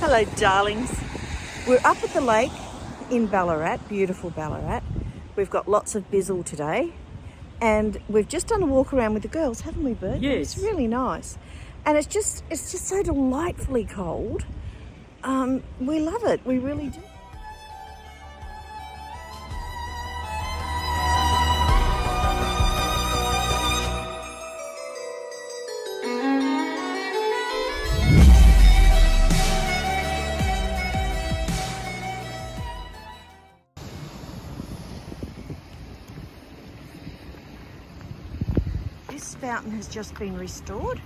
Hello, darlings. We're up at the lake in Ballarat, beautiful Ballarat. We've got lots of Bizzle today, and we've just done a walk around with the girls, haven't we, Bert? Yes. It's really nice, and it's just so delightfully cold. We love it. We really do. This fountain has just been restored.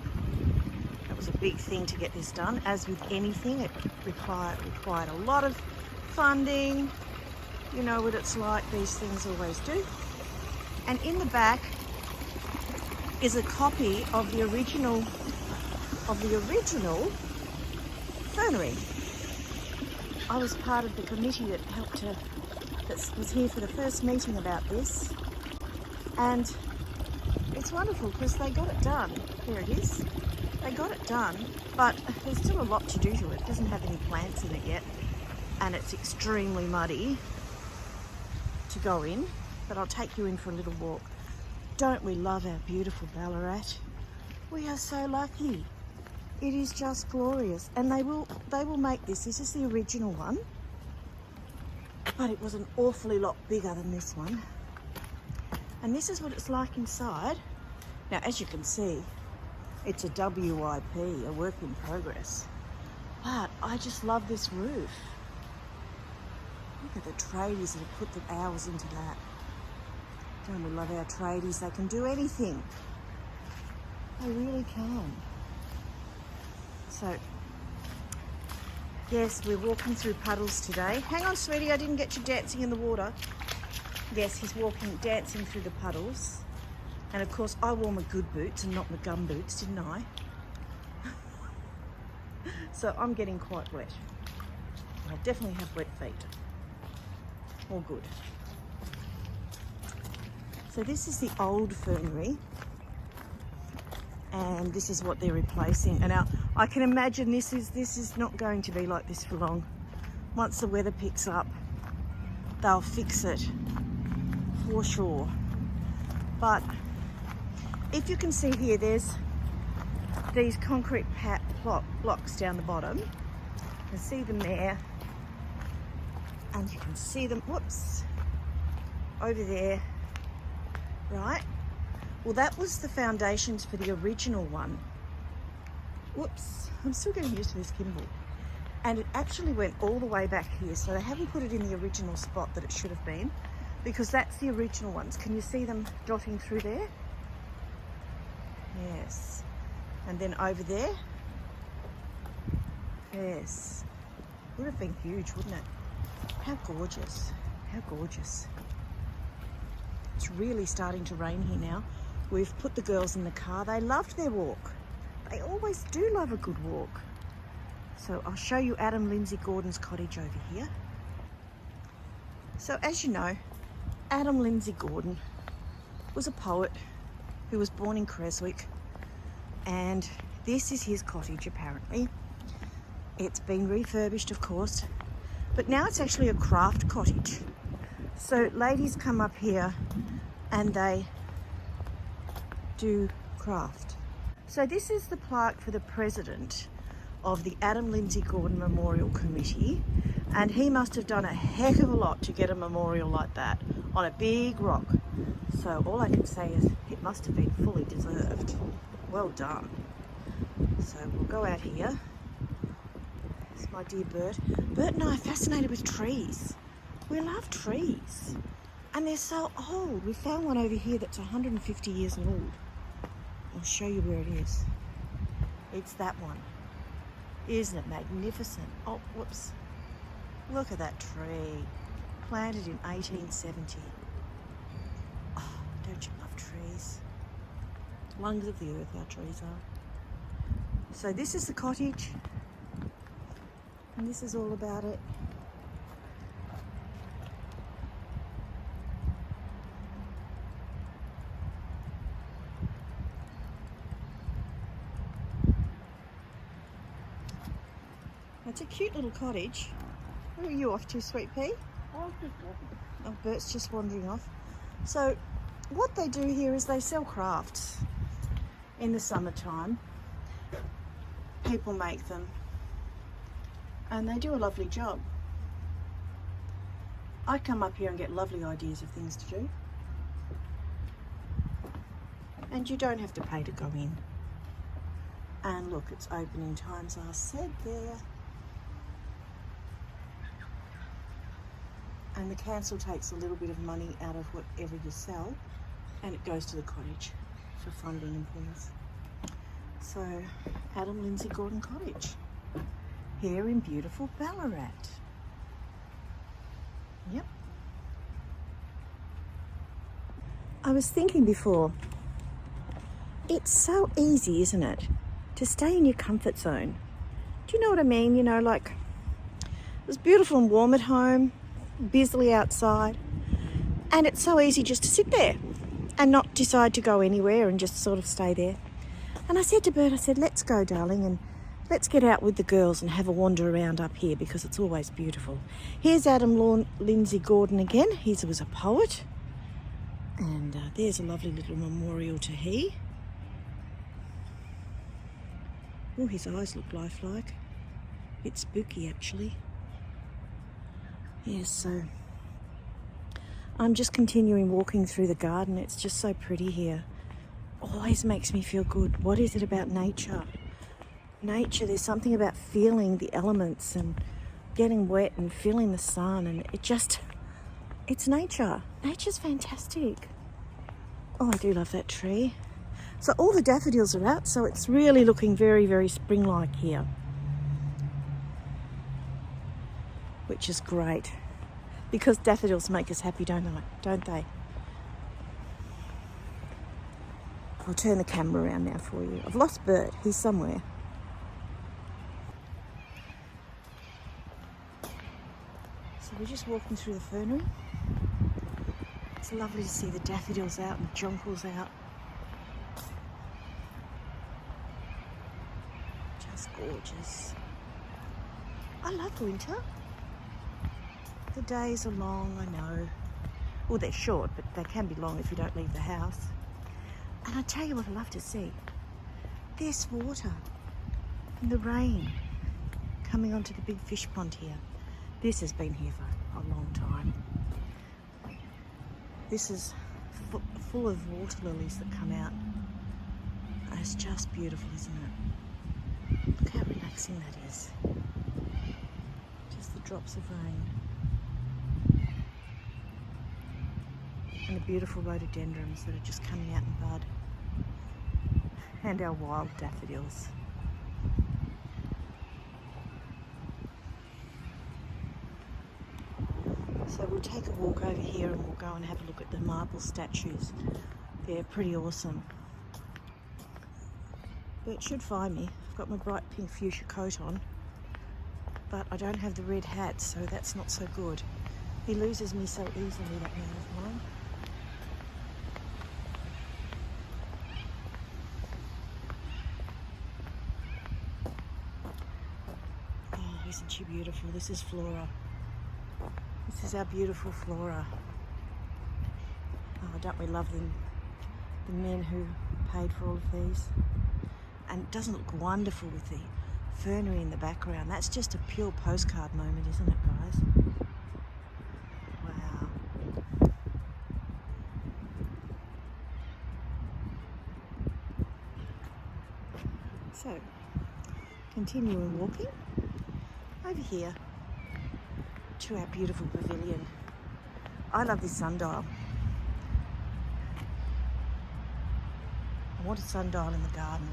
That was a big thing to get this done. As with anything, it required a lot of funding. You know what it's like, these things always do. And in the back is a copy of the original fernery. I was part of the committee that was here for the first meeting about this, and it's wonderful because they got it done. There it is. They got it done, but there's still a lot to do to it. It doesn't have any plants in it yet, and it's extremely muddy to go in, but I'll take you in for a little walk. Don't we love our beautiful Ballarat? We are so lucky. It is just glorious, and they will make this. This is the original one, but it was an awfully lot bigger than this one. And this is what it's like inside. Now, as you can see, it's a WIP, a work in progress. But I just love this roof. Look at the tradies that have put the hours into that. Don't we love our tradies? They can do anything. They really can. So, yes, we're walking through puddles today. Hang on, sweetie, I didn't get you dancing in the water. Yes, he's dancing through the puddles. And of course, I wore my good boots and not my gum boots, didn't I? So I'm getting quite wet. I definitely have wet feet. All good. So this is the old fernery, and this is what they're replacing. And now I can imagine this is not going to be like this for long. Once the weather picks up, they'll fix it for sure. But if you can see here, there's these concrete blocks down the bottom. You can see them there, and you can see them, whoops, over there, right? Well, that was the foundations for the original one. Whoops, I'm still getting used to this gimbal. And it actually went all the way back here, so they haven't put it in the original spot that it should have been, because that's the original ones. Can you see them dotting through there? Yes. And then over there, yes. Would have been huge, wouldn't it? How gorgeous, how gorgeous. It's really starting to rain here now. We've put the girls in the car. They loved their walk. They always do love a good walk. So I'll show you Adam Lindsay Gordon's cottage over here. So as you know, Adam Lindsay Gordon was a poet who was born in Creswick, and this is his cottage apparently. It's been refurbished, of course, but now it's actually a craft cottage. So ladies come up here and they do craft. So this is the plaque for the president of the Adam Lindsay Gordon Memorial Committee, and he must have done a heck of a lot to get a memorial like that on a big rock. So all I can say is it must have been fully deserved. Well done. So we'll go out here. It's my dear Bert. Bert and I are fascinated with trees. We love trees. And they're so old. We found one over here that's 150 years old. I'll show you where it is. It's that one. Isn't it magnificent? Oh, whoops. Look at that tree. Planted in 1870. Oh, don't you love trees? Lungs of the earth, our trees are. So this is the cottage, and this is all about it. Now check cute little cottage. Where are you off to, Sweet Pea? Oh, just walking. Oh, Bert's just wandering off. So what they do here is they sell crafts in the summertime. People make them and they do a lovely job. I come up here and get lovely ideas of things to do. And you don't have to pay to go in. And look, it's opening times are said there. And the council takes a little bit of money out of whatever you sell and it goes to the cottage for funding and things. So, Adam Lindsay Gordon Cottage, here in beautiful Ballarat. Yep. I was thinking before, it's so easy, isn't it, to stay in your comfort zone. Do you know what I mean? You know, like, it was beautiful and warm at home, busy outside, and it's so easy just to sit there and not decide to go anywhere and just sort of stay there. And I said to Bert, I said, let's go, darling, and let's get out with the girls and have a wander around up here because it's always beautiful. Here's Adam Lindsay Gordon again. He was a poet. And there's a lovely little memorial to he. Oh, his eyes look lifelike. A bit spooky, actually. Yes, so I'm just continuing walking through the garden. It's just so pretty here. Always makes me feel good. What is it about nature? Nature, there's something about feeling the elements and getting wet and feeling the sun, and it's nature. Nature's fantastic. Oh, I do love that tree. So all the daffodils are out, so it's really looking very, very spring-like here, which is great because daffodils make us happy, don't they? I'll turn the camera around now for you. I've lost Bert. He's somewhere. So we're just walking through the fernery. It's lovely to see the daffodils out and the jonquils out. Just gorgeous. I love winter. The days are long, I know. Well, they're short, but they can be long if you don't leave the house. And I tell you what I love to see. This water and the rain coming onto the big fish pond here. This has been here for a long time. This is full of water lilies that come out. And it's just beautiful, isn't it? Look how relaxing that is. Just the drops of rain. And the beautiful rhododendrons that are just coming out in bud. And our wild daffodils. So we'll take a walk over here and we'll go and have a look at the marble statues. They're pretty awesome. Bert should find me. I've got my bright pink fuchsia coat on, but I don't have the red hat, so that's not so good. He loses me so easily, that man of mine. Oh, isn't she beautiful? This is Flora. This is our beautiful Flora. Oh, don't we love them? The men who paid for all of these. And it doesn't look wonderful with the fernery in the background. That's just a pure postcard moment, isn't it, guys? Wow. So, continuing walking over here to our beautiful pavilion. I love this sundial. I want a sundial in the garden.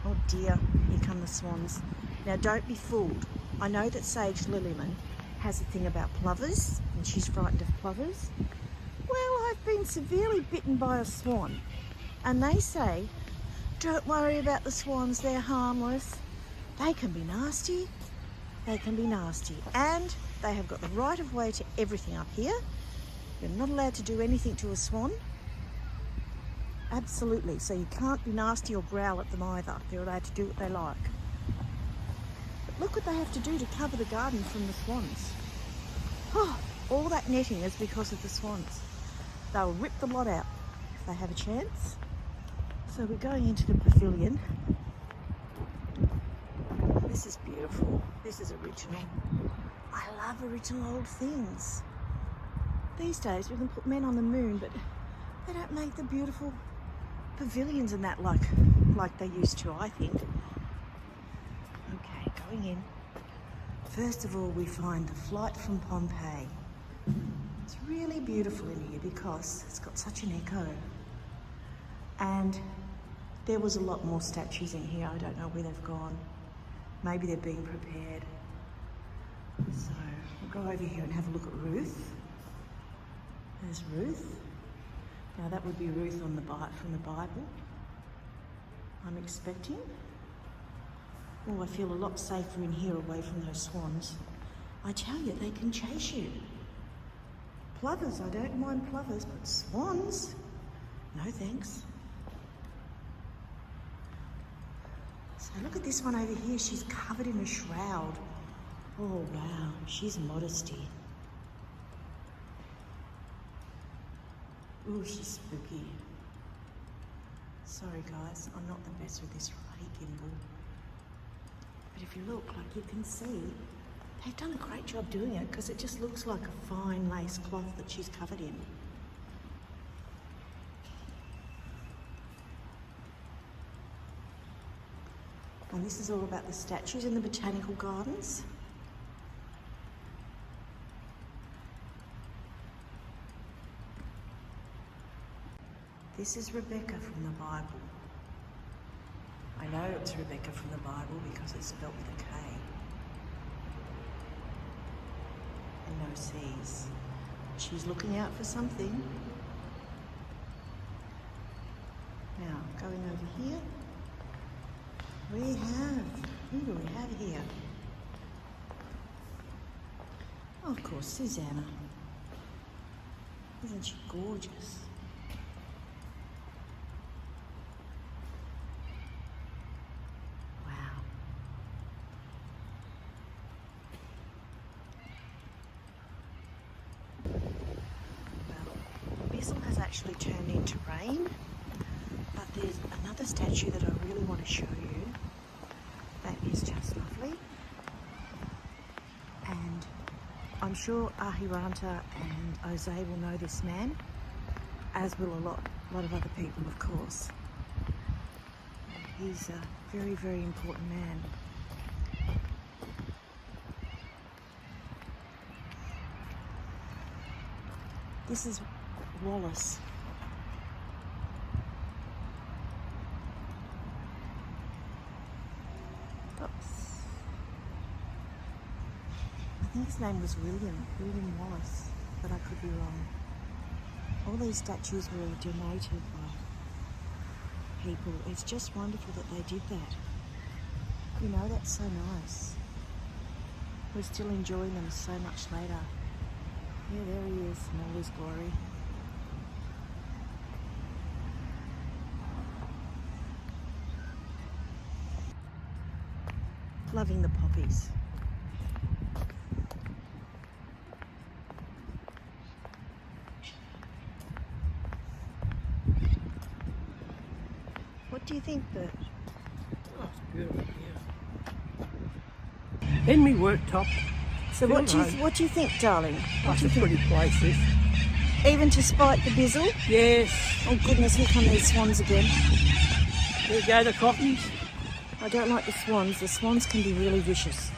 Oh dear, here come the swans. Now don't be fooled. I know that Sage Lilliman has a thing about plovers and she's frightened of plovers. Well, I've been severely bitten by a swan and they say, don't worry about the swans, they're harmless. They can be nasty. They can be nasty. And they have got the right of way to everything up here. You're not allowed to do anything to a swan. Absolutely. So you can't be nasty or growl at them either. They're allowed to do what they like. Look what they have to do to cover the garden from the swans. Oh, all that netting is because of the swans. They'll rip the lot out if they have a chance. So we're going into the pavilion. This is beautiful. This is original. I love original old things. These days we can put men on the moon, but they don't make the beautiful pavilions and that like they used to, I think. Okay, going in. First of all, we find the flight from Pompeii. It's really beautiful in here because it's got such an echo. And there was a lot more statues in here. I don't know where they've gone. Maybe they're being prepared. So we'll go over here and have a look at Ruth. There's Ruth. Now that would be Ruth on from the Bible, I'm expecting. Oh, I feel a lot safer in here away from those swans. I tell you, they can chase you. Plovers, I don't mind plovers, but swans? No thanks. So look at this one over here. She's covered in a shroud. Oh wow, she's modesty. Ooh, she's spooky. Sorry guys, I'm not the best with this right gimbal. But if you look, like you can see, they've done a great job doing it because it just looks like a fine lace cloth that she's covered in. And this is all about the statues in the botanical gardens. This is Rebecca from the Bible. I know it's Rebecca from the Bible because it's spelled with a K. And no C's. She's looking out for something. Now, going over here, who do we have here? Oh, of course, Susanna. Isn't she gorgeous? Bizzle has actually turned into rain, but there's another statue that I really want to show you that is just lovely, and I'm sure Ahiranta and Jose will know this man, as will a lot of other people, of course. He's a very, very important man. This is Wallace. Oops. I think his name was William Wallace, but I could be wrong. All these statues were donated by people. It's just wonderful that they did that. You know, that's so nice. We're still enjoying them so much later. Yeah, there he is in all his glory. Loving the poppies. What do you think, Bert? Oh, it's beautiful, yeah. In me worktop. So what do you think, darling? That's a pretty place, this. Even to spite the Bizzle? Yes. Oh goodness, here come these swans again. There you go, the cottons. I don't like the swans. The swans can be really vicious.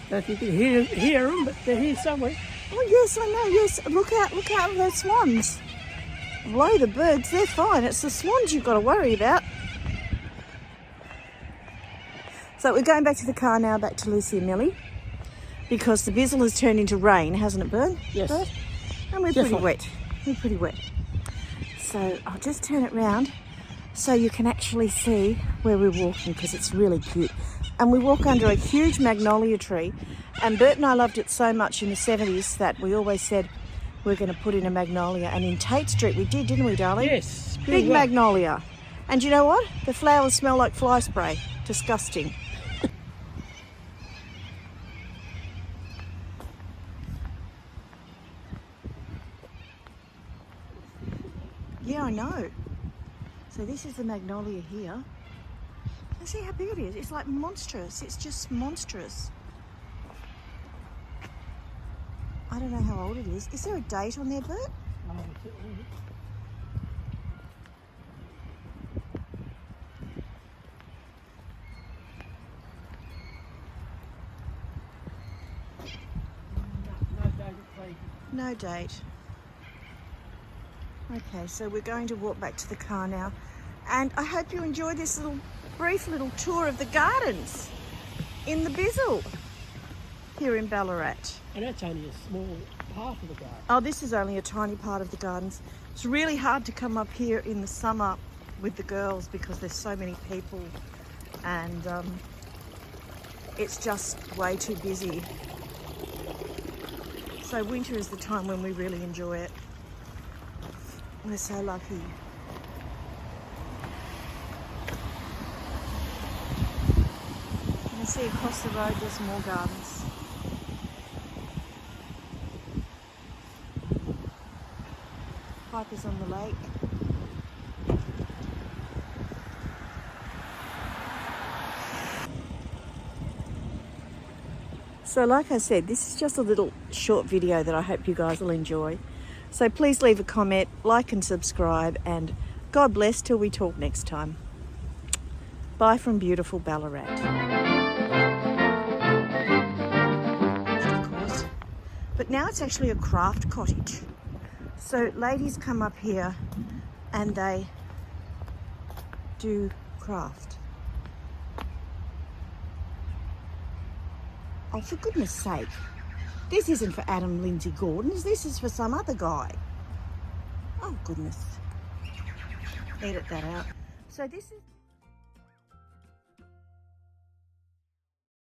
Don't know if you can hear them, but they're here somewhere. Oh yes, I know, yes. Look out for those swans. Blow the birds, they're fine. It's the swans you've got to worry about. So we're going back to the car now, back to Lucy and Millie, because the Bizzle has turned into rain, hasn't it, Bert? Yes. Bert? And we're pretty wet. We're pretty wet. So I'll just turn it round so you can actually see where we're walking, because it's really cute. And we walk under a huge magnolia tree, and Bert and I loved it so much in the 70s that we always said we're going to put in a magnolia. And in Tate Street we did, didn't we, darling? Yes. Big magnolia. And you know what? The flowers smell like fly spray. Disgusting. Yeah, I know. So this is the magnolia here. And see how big it is. It's like monstrous. It's just monstrous. I don't know how old it is. Is there a date on there, Bert? No date. Okay, so we're going to walk back to the car now. And I hope you enjoyed this brief little tour of the gardens in the Bizzle here in Ballarat. And that's only a small part of the garden. Oh, this is only a tiny part of the gardens. It's really hard to come up here in the summer with the girls because there's so many people and it's just way too busy. So winter is the time when we really enjoy it. We're so lucky. You can see across the road there's more gardens. Piper's on the lake. So like I said, this is just a little short video that I hope you guys will enjoy. So please leave a comment, like and subscribe, and God bless till we talk next time. Bye from beautiful Ballarat. But now it's actually a craft cottage. So ladies come up here and they do craft. Oh, for goodness sake. This isn't for Adam Lindsay Gordon's. This is for some other guy. Oh, goodness. Edit that out. So this is...